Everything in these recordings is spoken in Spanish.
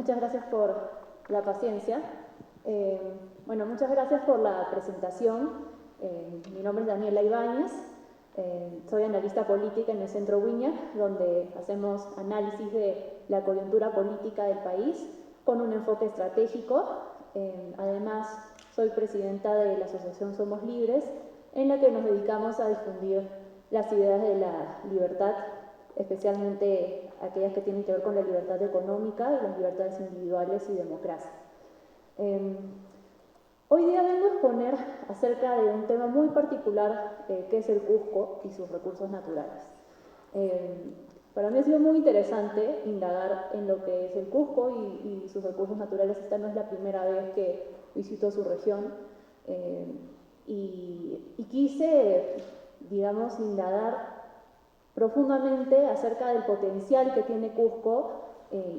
muchas gracias por la paciencia. Muchas gracias por la presentación. Mi nombre es Daniela Ibáñez, soy analista política en el Centro Wiña, donde hacemos análisis de la coyuntura política del país con un enfoque estratégico. Además, soy presidenta de la Asociación Somos Libres, en la que nos dedicamos a difundir las ideas de la libertad, especialmente aquellas que tienen que ver con la libertad económica y las libertades individuales y democracia. Hoy día vengo a exponer acerca de un tema muy particular que es el Cusco y sus recursos naturales. Para mí ha sido muy interesante indagar en lo que es el Cusco y sus recursos naturales. Esta no es la primera vez que visito su región y quise, digamos, indagar profundamente acerca del potencial que tiene Cusco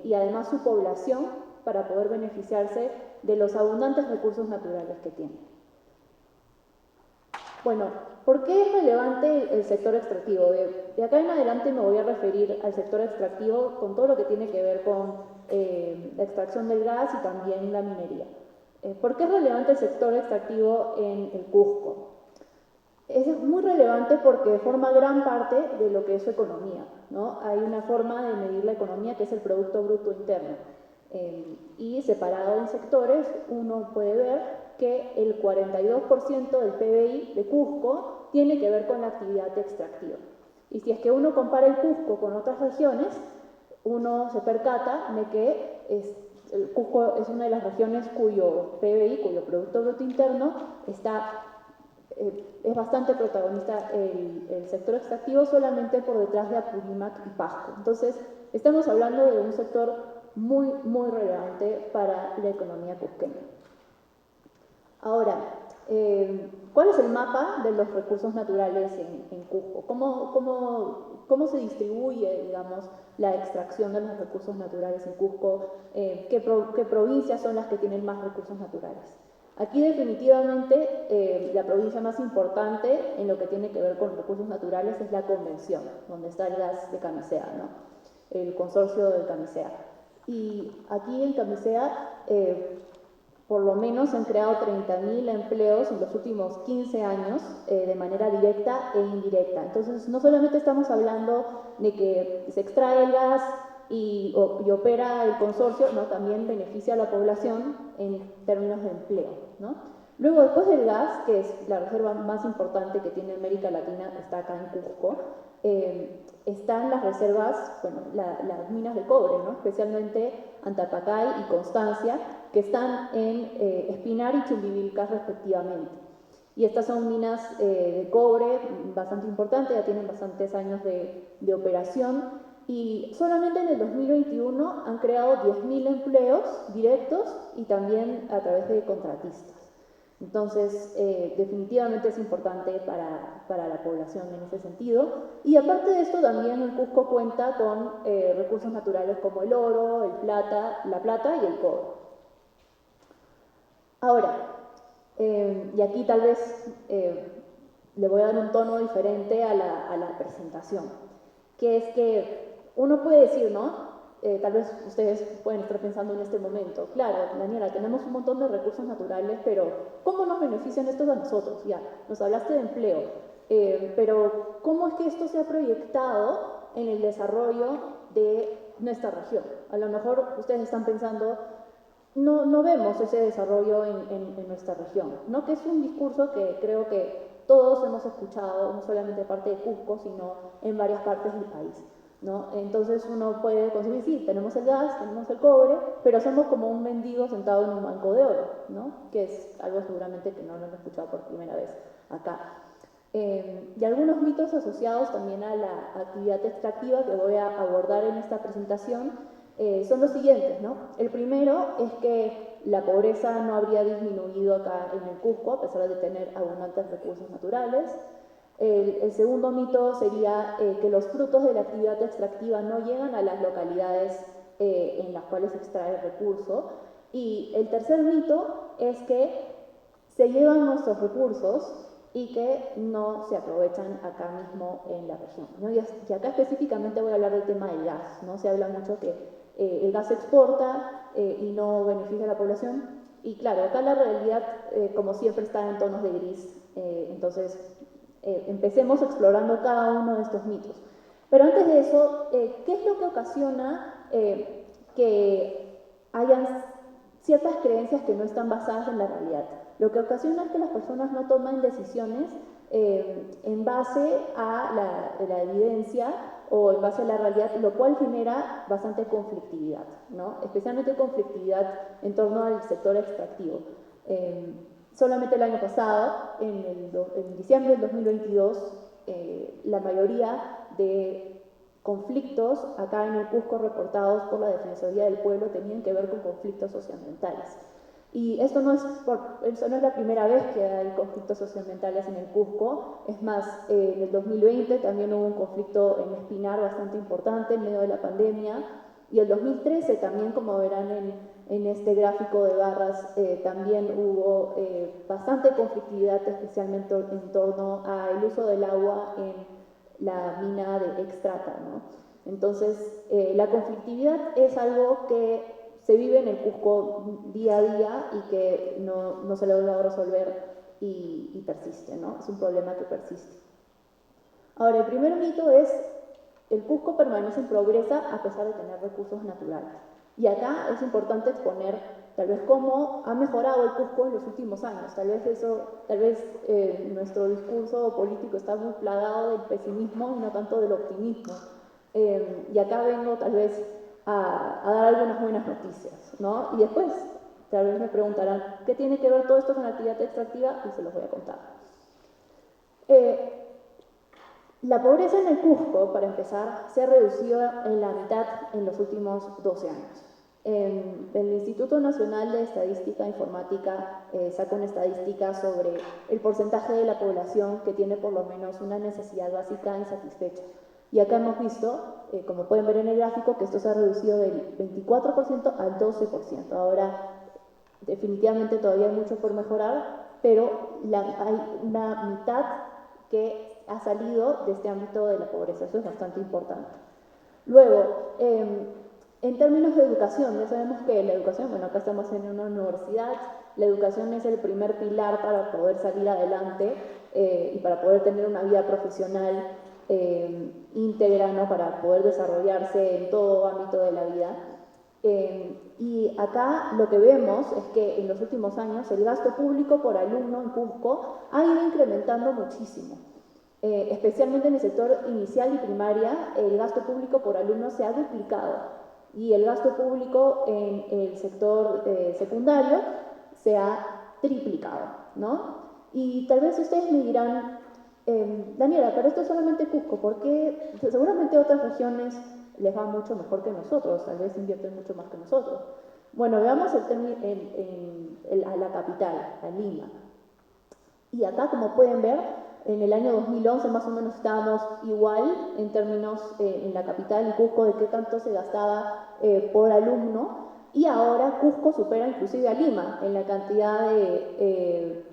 y además su población para poder beneficiarse de los abundantes recursos naturales que tiene. Bueno, ¿por qué es relevante el sector extractivo? De acá en adelante me voy a referir al sector extractivo con todo lo que tiene que ver con la extracción del gas y también la minería. ¿Por qué es relevante el sector extractivo en el Cusco? Es muy relevante porque forma gran parte de lo que es su economía, ¿no? Hay una forma de medir la economía que es el Producto Bruto Interno. Y separado en sectores, uno puede ver que el 42% del PBI de Cusco tiene que ver con la actividad extractiva. Y si es que uno compara el Cusco con otras regiones, uno se percata de que el Cusco es una de las regiones cuyo PBI, cuyo Producto Bruto Interno, es bastante protagonista el sector extractivo, solamente por detrás de Apurímac y Pasco. Entonces, estamos hablando de un sector muy relevante para la economía cusqueña. Ahora, ¿cuál es el mapa de los recursos naturales en Cusco? ¿Cómo se distribuye, digamos, la extracción de los recursos naturales en Cusco? ¿Qué provincias son las que tienen más recursos naturales? Aquí definitivamente la provincia más importante en lo que tiene que ver con recursos naturales es la Convención, donde está el gas de Camisea, ¿no? El consorcio del Camisea. Y aquí en Camisea por lo menos se han creado 30.000 empleos en los últimos 15 años de manera directa e indirecta. Entonces, no solamente estamos hablando de que se extrae el gas y opera el consorcio, ¿no? También beneficia a la población en términos de empleo, ¿no? Luego, después del gas, que es la reserva más importante que tiene América Latina, está acá en Cusco, están las reservas, bueno, las minas de cobre, ¿no? Especialmente Antapacay y Constancia, que están en Espinar y Chumbivilcas respectivamente. Y estas son minas de cobre bastante importantes, ya tienen bastantes años de operación, y solamente en el 2021 han creado 10.000 empleos directos y también a través de contratistas. Entonces, definitivamente es importante para la población en ese sentido. Y aparte de esto, también el Cusco cuenta con recursos naturales como el oro, la plata y el cobre. Ahora, y aquí tal vez le voy a dar un tono diferente a la presentación, que es que uno puede decir, ¿no? Tal vez ustedes pueden estar pensando en este momento, claro, Daniela, tenemos un montón de recursos naturales, pero ¿cómo nos benefician estos a nosotros? Ya, nos hablaste de empleo, pero ¿cómo es que esto se ha proyectado en el desarrollo de nuestra región? A lo mejor ustedes están pensando, no vemos ese desarrollo en nuestra región, ¿no? Que es un discurso que creo que todos hemos escuchado, no solamente de parte de Cusco, sino en varias partes del país, ¿no? Entonces uno puede concebir, sí, tenemos el gas, tenemos el cobre, pero somos como un mendigo sentado en un banco de oro, ¿no? Que es algo seguramente que no lo han escuchado por primera vez acá. Y algunos mitos asociados también a la actividad extractiva que voy a abordar en esta presentación son los siguientes, ¿no? El primero es que la pobreza no habría disminuido acá en el Cusco, a pesar de tener abundantes recursos naturales. El segundo mito sería que los frutos de la actividad extractiva no llegan a las localidades en las cuales se extrae el recurso. Y el tercer mito es que se llevan nuestros recursos y que no se aprovechan acá mismo en la región, ¿no? Y acá específicamente voy a hablar del tema del gas, ¿no? Se habla mucho que el gas se exporta y no beneficia a la población. Y claro, acá la realidad, como siempre, está en tonos de gris. Entonces, empecemos explorando cada uno de estos mitos. Pero antes de eso, ¿qué es lo que ocasiona que hayan ciertas creencias que no están basadas en la realidad? Lo que ocasiona es que las personas no toman decisiones en base a la evidencia o en base a la realidad, lo cual genera bastante conflictividad, ¿no? Especialmente conflictividad en torno al sector extractivo. Solamente el año pasado, en diciembre del 2022, la mayoría de conflictos acá en el Cusco reportados por la Defensoría del Pueblo tenían que ver con conflictos socioambientales. Y esto no es la primera vez que hay conflictos socioambientales en el Cusco. Es más, en el 2020 también hubo un conflicto en Espinar bastante importante en medio de la pandemia. Y el 2013 también, como verán en este gráfico de barras, también hubo bastante conflictividad, especialmente en torno al uso del agua en la mina de Extrata, ¿no? Entonces, la conflictividad es algo que se vive en el Cusco día a día y que no se logra resolver y persiste, ¿no? Es un problema que persiste. Ahora, el primer mito es: el Cusco permanece en pobreza a pesar de tener recursos naturales. Y acá es importante exponer tal vez cómo ha mejorado el Cusco en los últimos años. Tal vez nuestro discurso político está muy plagado del pesimismo y no tanto del optimismo. Y acá vengo tal vez a dar algunas buenas noticias, ¿no? Y después tal vez me preguntarán, ¿qué tiene que ver todo esto con la actividad extractiva? Y se los voy a contar. La pobreza en el Cusco, para empezar, se ha reducido en la mitad en los últimos 12 años. El Instituto Nacional de Estadística Informática saca una estadística sobre el porcentaje de la población que tiene por lo menos una necesidad básica insatisfecha. Y acá hemos visto, como pueden ver en el gráfico, que esto se ha reducido del 24% al 12%. Ahora, definitivamente todavía hay mucho por mejorar, pero hay una mitad que ha salido de este ámbito de la pobreza. Eso es bastante importante. Luego, en términos de educación, ya sabemos que la educación, bueno, acá estamos en una universidad, la educación es el primer pilar para poder salir adelante y para poder tener una vida profesional íntegra, ¿no? Para poder desarrollarse en todo ámbito de la vida. Y acá lo que vemos es que en los últimos años el gasto público por alumno en Cusco ha ido incrementando muchísimo. Especialmente en el sector inicial y primaria, el gasto público por alumno se ha duplicado y el gasto público en el sector secundario se ha triplicado, ¿no? Y tal vez ustedes me dirán, Daniela, pero esto es solamente Cusco, porque seguramente otras regiones les va mucho mejor que nosotros, tal vez invierten mucho más que nosotros. Bueno, veamos a la capital, a Lima. Y acá, como pueden ver, en el año 2011 más o menos estábamos igual en términos en la capital y Cusco de qué tanto se gastaba por alumno, y ahora Cusco supera inclusive a Lima en la cantidad de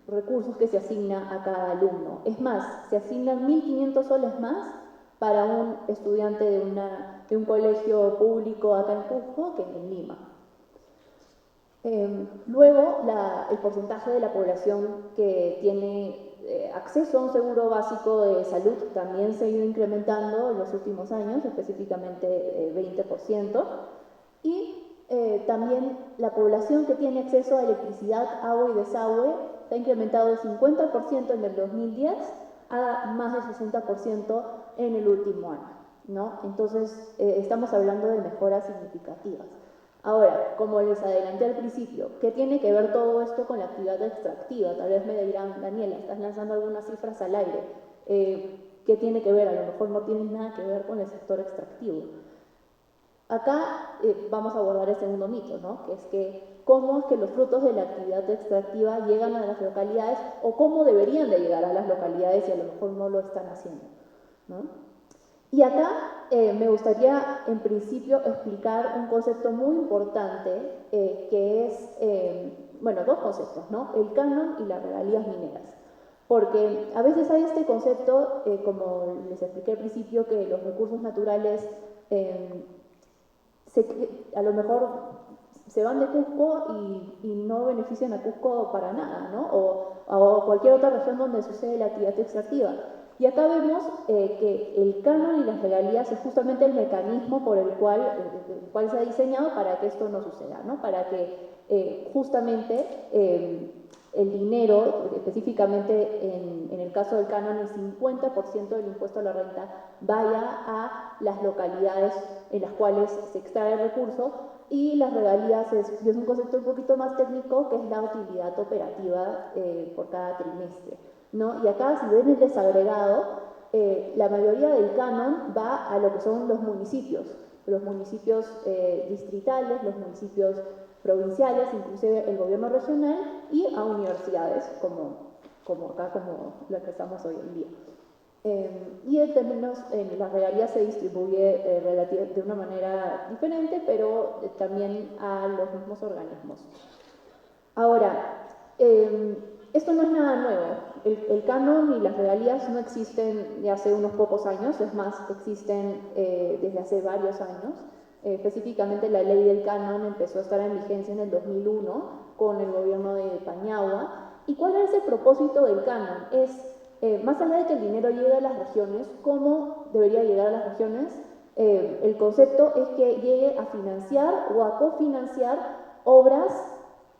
recursos que se asigna a cada alumno. Es más, se asignan 1.500 soles más para un estudiante de un colegio público acá en Cusco que en Lima. Luego, el porcentaje de la población que tiene acceso a un seguro básico de salud también se ha ido incrementando en los últimos años, específicamente 20%. Y también la población que tiene acceso a electricidad, agua y desagüe se ha incrementado de 50% en el 2010 a más del 60% en el último año, ¿no? Entonces, estamos hablando de mejoras significativas. Ahora, como les adelanté al principio, ¿qué tiene que ver todo esto con la actividad extractiva? Tal vez me dirán, Daniela, estás lanzando algunas cifras al aire. ¿Qué tiene que ver? A lo mejor no tiene nada que ver con el sector extractivo. Acá vamos a abordar el segundo mito, ¿no? Que es que cómo es que los frutos de la actividad extractiva llegan a las localidades o cómo deberían de llegar a las localidades y a lo mejor no lo están haciendo, ¿no? Y acá me gustaría, en principio, explicar un concepto muy importante, que es, bueno, dos conceptos, ¿no? El canon y las regalías mineras. Porque a veces hay este concepto, como les expliqué al principio, que los recursos naturales a lo mejor se van de Cusco y no benefician a Cusco para nada, ¿no? O cualquier otra región donde sucede la actividad extractiva. Y acá vemos que el canon y las regalías es justamente el mecanismo por el cual se ha diseñado para que esto no suceda, ¿no? Para que justamente el dinero, específicamente en el caso del canon, el 50% del impuesto a la renta vaya a las localidades en las cuales se extrae el recurso, y las regalías es un concepto un poquito más técnico, que es la utilidad operativa por cada trimestre, ¿no? Y acá, si ven el desagregado, la mayoría del canon va a lo que son los municipios distritales, los municipios provinciales, inclusive el gobierno regional, y a universidades como la que estamos hoy en día. Y en términos, las regalías se distribuye de una manera diferente, pero también a los mismos organismos. Ahora, esto no es nada nuevo. El canon y las regalías no existen de hace unos pocos años, es más, existen desde hace varios años. Específicamente la ley del canon empezó a estar en vigencia en el 2001 con el gobierno de Paniagua. ¿Y cuál es el propósito del canon? Es, más allá de que el dinero llegue a las regiones, ¿cómo debería llegar a las regiones? El concepto es que llegue a financiar o a cofinanciar obras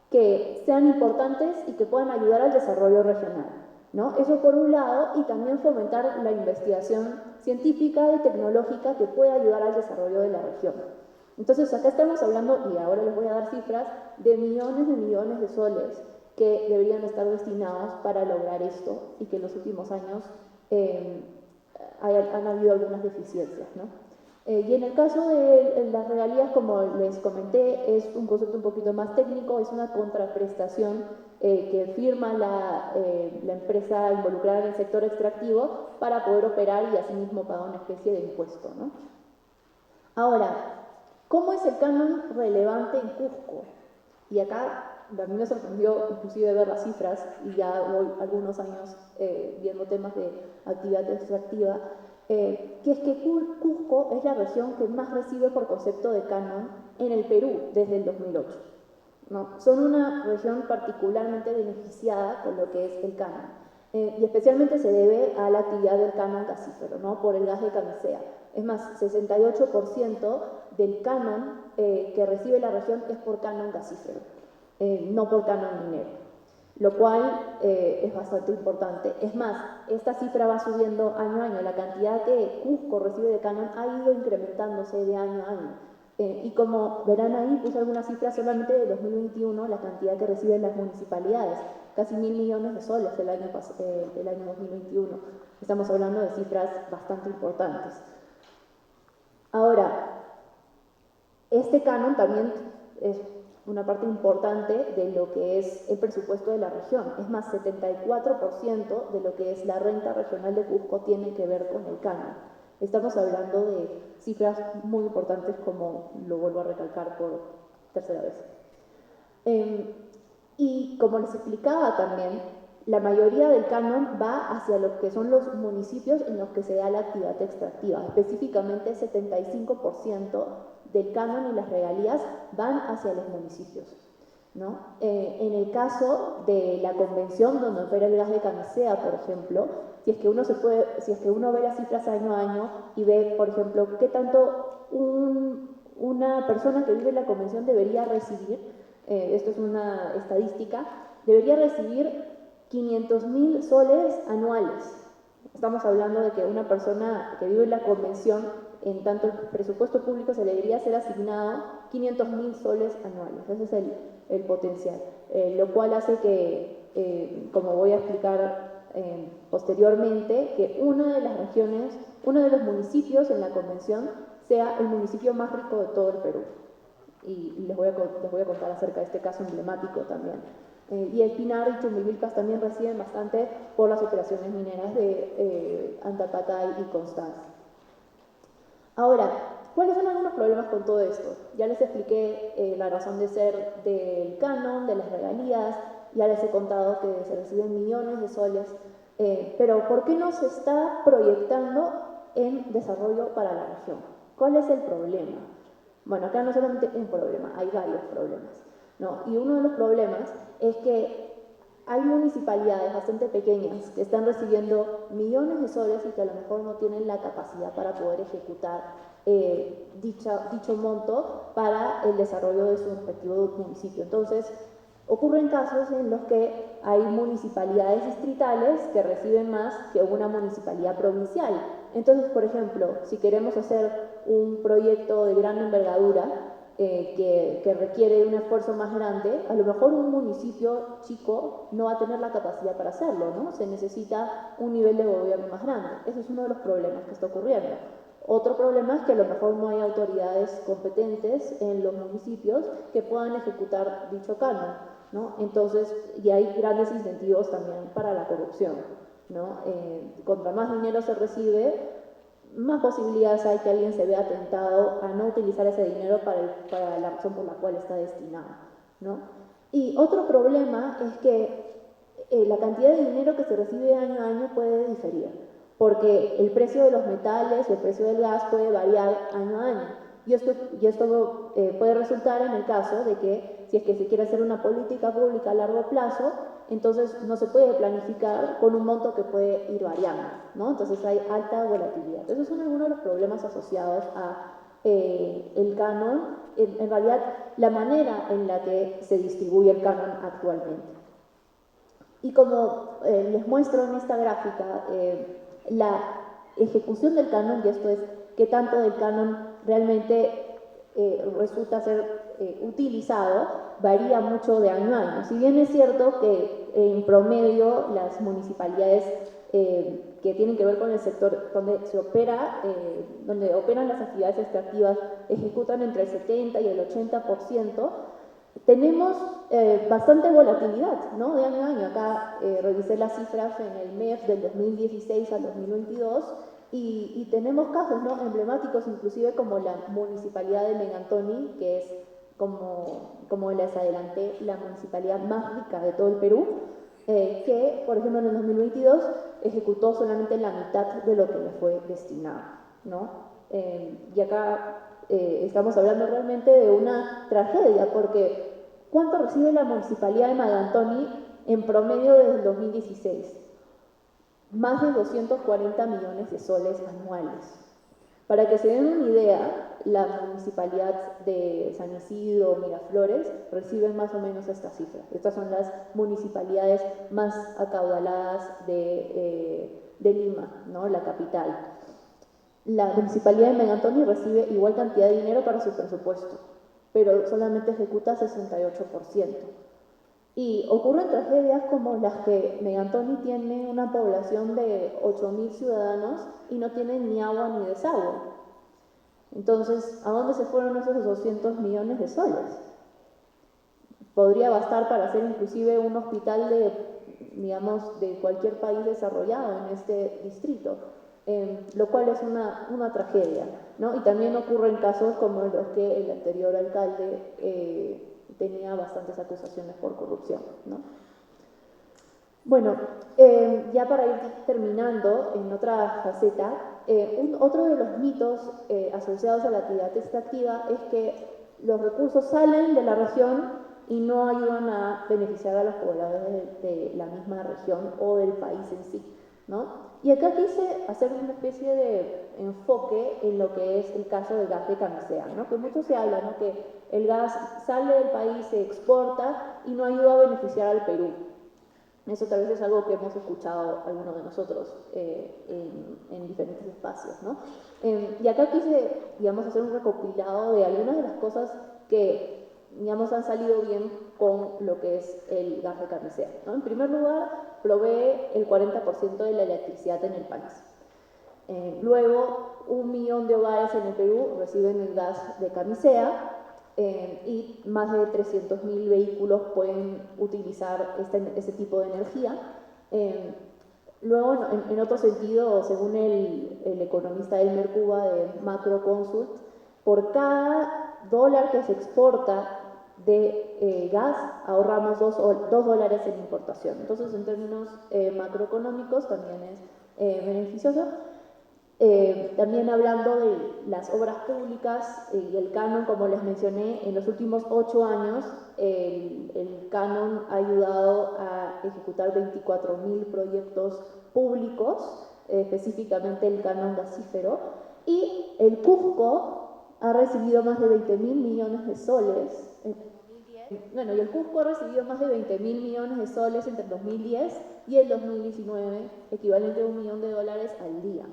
que sean importantes y que puedan ayudar al desarrollo regional, ¿no? Eso por un lado, y también fomentar la investigación científica y tecnológica que pueda ayudar al desarrollo de la región. Entonces, acá estamos hablando, y ahora les voy a dar cifras, de millones de soles que deberían estar destinados para lograr esto, y que en los últimos años han habido algunas deficiencias, ¿no? Y en el caso de las regalías, como les comenté, es un concepto un poquito más técnico, es una contraprestación que firma la empresa involucrada en el sector extractivo para poder operar y asimismo pagar una especie de impuesto, ¿no? Ahora, ¿cómo es el canon relevante en Cusco? Y acá a mí me sorprendió inclusive ver las cifras, y ya voy algunos años viendo temas de actividad extractiva, que es que Cusco es la región que más recibe por concepto de canon en el Perú desde el 2008, ¿no? Son una región particularmente beneficiada con lo que es el canon, y especialmente se debe a la actividad del canon gasífero, ¿no? Por el gas de camisea. Es más, 68% del canon que recibe la región es por canon gasífero, no por canon minero, lo cual es bastante importante. Es más, esta cifra va subiendo año a año. La cantidad que Cusco recibe de canon ha ido incrementándose de año a año. Y como verán ahí, puse algunas cifras solamente de 2021, la cantidad que reciben las municipalidades, casi 1.000 millones de soles el año 2021. Estamos hablando de cifras bastante importantes. Ahora, este canon también es una parte importante de lo que es el presupuesto de la región. Es más, 74% de lo que es la renta regional de Cusco tiene que ver con el canon. Estamos hablando de cifras muy importantes, como lo vuelvo a recalcar por tercera vez. Y como les explicaba también, la mayoría del canon va hacia lo que son los municipios en los que se da la actividad extractiva. Específicamente, 75% del canon y las regalías van hacia los municipios, ¿no? En el caso de la convención donde opera el gas de camisea, por ejemplo, si es que uno ve las cifras año a año y ve, por ejemplo, qué tanto una persona que vive en la convención debería recibir, esto es una estadística, debería recibir 500.000 soles anuales. Estamos hablando de que una persona que vive en la convención, en tanto el presupuesto público, se le debería ser asignado 500.000 soles anuales. Ese es el potencial, lo cual hace que, como voy a explicar posteriormente, que una de las regiones, uno de los municipios en la convención sea el municipio más rico de todo el Perú. Y les voy a contar acerca de este caso emblemático también. Y el Pinar y Chumbivilcas también reciben bastante por las operaciones mineras de Antapaccay y Constanza. Ahora, ¿cuáles son algunos problemas con todo esto? Ya les expliqué la razón de ser del canon, de las regalías, ya les he contado que se reciben millones de soles, pero ¿por qué no se está proyectando en desarrollo para la región? ¿Cuál es el problema? Bueno, acá no solamente hay un problema, hay varios problemas, ¿no? Y uno de los problemas es que hay municipalidades bastante pequeñas que están recibiendo millones de soles y que a lo mejor no tienen la capacidad para poder ejecutar dicho monto para el desarrollo de su respectivo municipio. Entonces, ocurren casos en los que hay municipalidades distritales que reciben más que una municipalidad provincial. Entonces, por ejemplo, si queremos hacer un proyecto de gran envergadura que requiere un esfuerzo más grande, a lo mejor un municipio chico no va a tener la capacidad para hacerlo, ¿no? Se necesita un nivel de gobierno más grande. Ese es uno de los problemas que está ocurriendo. Otro problema es que a lo mejor no hay autoridades competentes en los municipios que puedan ejecutar dicho canon, ¿no? Entonces, y hay grandes incentivos también para la corrupción, ¿no? Contra más dinero se recibe, más posibilidades hay que alguien se vea tentado a no utilizar ese dinero para la razón por la cual está destinado, ¿no? Y otro problema es que la cantidad de dinero que se recibe año a año puede diferir, porque el precio de los metales o el precio del gas puede variar año a año. Y esto puede resultar en el caso de que si es que se quiere hacer una política pública a largo plazo, entonces no se puede planificar con un monto que puede ir variando, ¿no? Entonces hay alta volatilidad. Esos son algunos de los problemas asociados a el canon, en realidad la manera en la que se distribuye el canon actualmente. Y como les muestro en esta gráfica, la ejecución del canon, y esto es qué tanto del canon realmente resulta ser utilizado, varía mucho de año a año. Si bien es cierto que en promedio las municipalidades que tienen que ver con el sector donde se opera, donde operan las actividades extractivas, ejecutan entre el 70 y el 80%, tenemos bastante volatilidad, ¿no? De año a año. Acá revisé las cifras en el MEF del 2016 al 2022 y tenemos casos, ¿no?, emblemáticos, inclusive como la municipalidad de Megantoni, que es, como les adelanté, la municipalidad más rica de todo el Perú, que, por ejemplo, en el 2022 ejecutó solamente la mitad de lo que le fue destinado, ¿no? Y acá estamos hablando realmente de una tragedia, porque ¿cuánto recibe la municipalidad de Megantoni en promedio desde el 2016? Más de 240 millones de soles anuales. Para que se den una idea, la municipalidad de San Isidro, Miraflores, reciben más o menos esta cifra. Estas son las municipalidades más acaudaladas de Lima, ¿no?, la capital. La municipalidad de Megantoni recibe igual cantidad de dinero para su presupuesto, pero solamente ejecuta 68%. Y ocurren tragedias como las que Megantoni tiene una población de 8.000 ciudadanos y no tiene ni agua ni desagüe. Entonces, ¿a dónde se fueron esos 200 millones de soles? Podría bastar para hacer inclusive un hospital de cualquier país desarrollado en este distrito, lo cual es una tragedia, ¿no? Y también ocurren casos como los que el anterior alcalde tenía bastantes acusaciones por corrupción, ¿no? Bueno, ya para ir terminando, en otra faceta, otro de los mitos asociados a la actividad extractiva es que los recursos salen de la región y no ayudan a beneficiar a los pobladores de la misma región o del país en sí, ¿no? Y acá quise hacer una especie de enfoque en lo que es el caso del gas de camisea, ¿no? Que mucho se habla, ¿no?, que el gas sale del país, se exporta y no ayuda a beneficiar al Perú. Eso tal vez es algo que hemos escuchado algunos de nosotros en diferentes espacios, ¿no? Y acá quise, digamos, hacer un recopilado de algunas de las cosas que, digamos, han salido bien con lo que es el gas de camisea, ¿no? En primer lugar, provee el 40% de la electricidad en el país. Luego, 1 millón de hogares en el Perú reciben el gas de camisea, y más de 300.000 vehículos pueden utilizar este tipo de energía. Luego, en otro sentido, según el economista Elmer Cuba de Macro Consult, por cada dólar que se exporta de gas, ahorramos $2 en importación. Entonces, en términos macroeconómicos, también es beneficioso. También hablando de las obras públicas y el canon, como les mencioné, en los últimos 8 años el canon ha ayudado a ejecutar 24.000 proyectos públicos, específicamente el canon gasífero, y el Cusco ha recibido más de 20.000 millones de soles. Bueno, y el Cusco ha recibido más de 20.000 millones de soles entre el 2010 y el 2019, equivalente a $1 millón al día.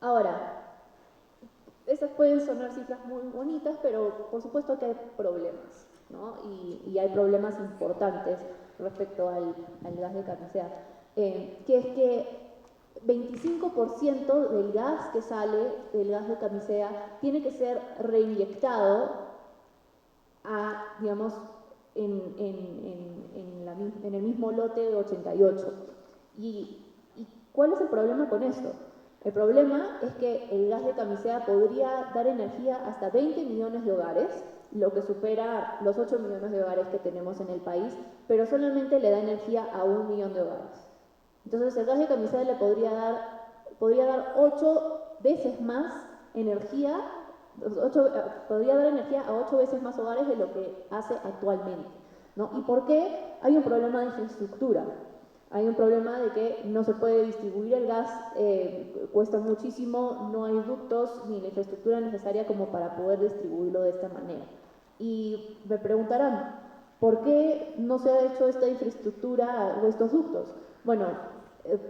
Ahora, esas pueden sonar cifras muy bonitas, pero por supuesto que hay problemas, ¿no? Y hay problemas importantes respecto al gas de camisea, que es que 25% del gas que sale del gas de camisea tiene que ser reinyectado a, digamos, en el mismo lote de 88. ¿Y cuál es el problema con esto? El problema es que el gas de camisea podría dar energía hasta 20 millones de hogares, lo que supera los 8 millones de hogares que tenemos en el país, pero solamente le da energía a 1 millón de hogares. Entonces el gas de camisea le podría dar 8 veces más energía, podría dar energía a 8 veces más hogares de lo que hace actualmente, ¿no? ¿Y por qué? Hay un problema de infraestructura. Hay un problema de que no se puede distribuir el gas, cuesta muchísimo, no hay ductos ni la infraestructura necesaria como para poder distribuirlo de esta manera. Y me preguntarán, ¿por qué no se ha hecho esta infraestructura o estos ductos? Bueno,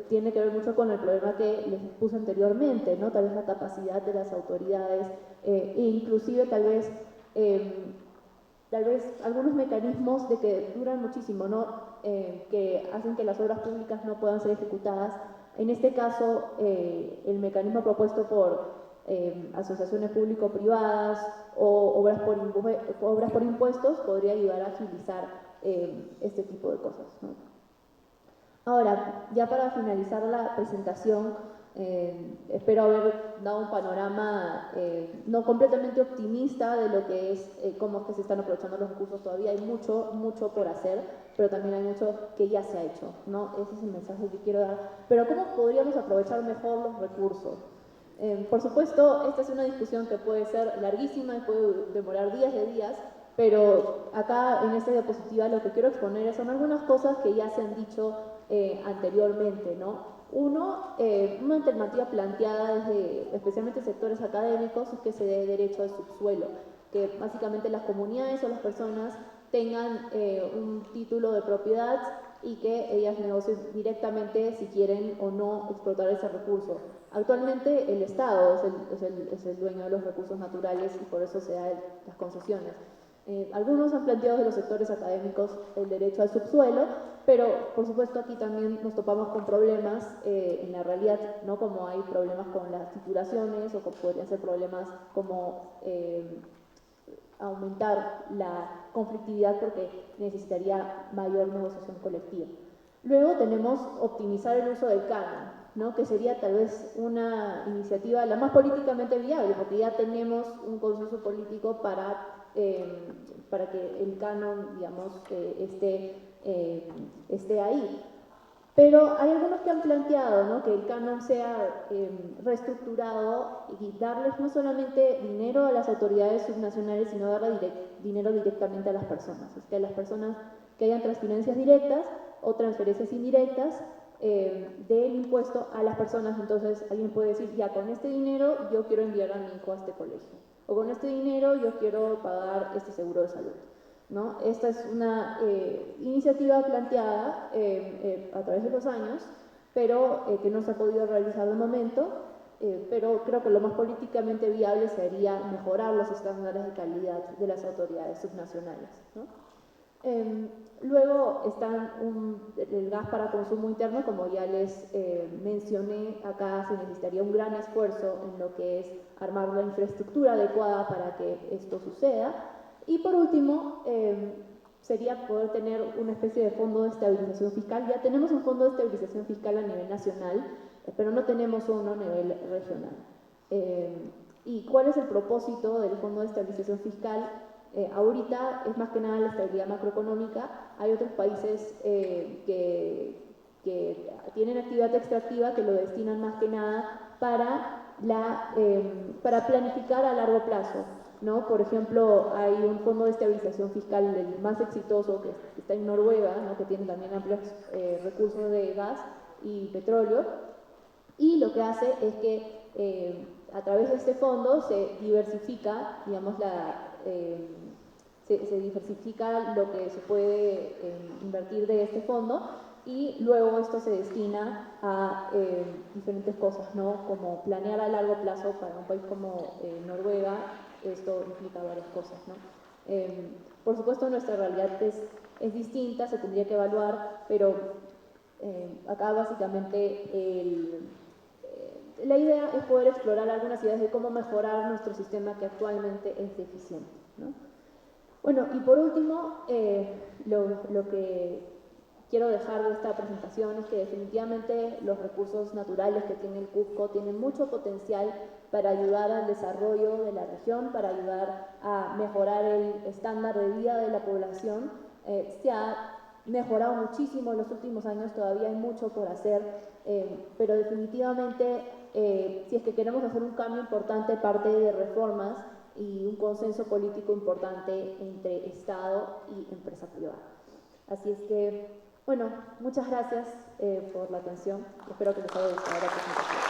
tiene que ver mucho con el problema que les puse anteriormente, ¿no? Tal vez la capacidad de las autoridades, e inclusive tal vez algunos mecanismos de que duran muchísimo, ¿no? Que hacen que las obras públicas no puedan ser ejecutadas. En este caso, el mecanismo propuesto por asociaciones público-privadas o obras por impuestos podría ayudar a agilizar este tipo de cosas, ¿no? Ahora, ya para finalizar la presentación, espero haber dado un panorama no completamente optimista de lo que es cómo es que se están aprovechando los recursos. Todavía hay mucho por hacer, pero también hay mucho que ya se ha hecho, ¿no? Ese es el mensaje que quiero dar. Pero ¿cómo podríamos aprovechar mejor los recursos? Por supuesto, esta es una discusión que puede ser larguísima y puede demorar días de días, pero acá en esta diapositiva lo que quiero exponer son algunas cosas que ya se han dicho anteriormente, ¿no? Uno, una alternativa planteada desde especialmente sectores académicos es que se dé derecho al subsuelo, que básicamente las comunidades o las personas tengan un título de propiedad y que ellas negocien directamente si quieren o no explotar ese recurso. Actualmente el Estado es el dueño de los recursos naturales y por eso se dan las concesiones. Algunos han planteado de los sectores académicos el derecho al subsuelo, pero por supuesto aquí también nos topamos con problemas en la realidad, ¿no? Como hay problemas con las titulaciones o podrían ser problemas como aumentar la conflictividad porque necesitaría mayor negociación colectiva. Luego tenemos optimizar el uso del canon, ¿no? Que sería tal vez una iniciativa la más políticamente viable, porque ya tenemos un consenso político para que el canon, digamos, esté ahí. Pero hay algunos que han planteado, ¿no? Que el canon sea reestructurado y darles no solamente dinero a las autoridades subnacionales, sino darle dinero directamente a las personas. Es que a las personas que hayan transferencias directas o transferencias indirectas del impuesto a las personas. Entonces alguien puede decir, ya con este dinero yo quiero enviar a mi hijo a este colegio, o con este dinero yo quiero pagar este seguro de salud, ¿no? Esta es una iniciativa planteada a través de los años, pero que no se ha podido realizar de momento, pero creo que lo más políticamente viable sería mejorar los estándares de calidad de las autoridades subnacionales, ¿no? Luego está el gas para consumo interno, como ya les mencioné, acá se necesitaría un gran esfuerzo en lo que es armar la infraestructura adecuada para que esto suceda. Y por último, sería poder tener una especie de fondo de estabilización fiscal. Ya tenemos un fondo de estabilización fiscal a nivel nacional, pero no tenemos uno a nivel regional. ¿Y cuál es el propósito del fondo de estabilización fiscal? Ahorita es más que nada la estabilidad macroeconómica. Hay otros países que tienen actividad extractiva que lo destinan más que nada para planificar a largo plazo, ¿no? Por ejemplo, hay un fondo de estabilización fiscal, el más exitoso, que está en Noruega, ¿no? Que tiene también amplios recursos de gas y petróleo, y lo que hace es que a través de este fondo se diversifica, digamos, se diversifica lo que se puede invertir de este fondo, y luego esto se destina a diferentes cosas, ¿no? Como planear a largo plazo para un país como Noruega, esto implica varias cosas, ¿no? Por supuesto, nuestra realidad es distinta, se tendría que evaluar, pero acá básicamente la idea es poder explorar algunas ideas de cómo mejorar nuestro sistema que actualmente es deficiente, ¿no? Bueno, y por último, lo que quiero dejar de esta presentación es que definitivamente los recursos naturales que tiene el Cusco tienen mucho potencial para ayudar al desarrollo de la región, para ayudar a mejorar el estándar de vida de la población. Se ha mejorado muchísimo en los últimos años, todavía hay mucho por hacer, pero definitivamente si es que queremos hacer un cambio importante, parte de reformas y un consenso político importante entre Estado y empresa privada. Así es que, bueno, muchas gracias por la atención. Espero que les haya gustado la presentación.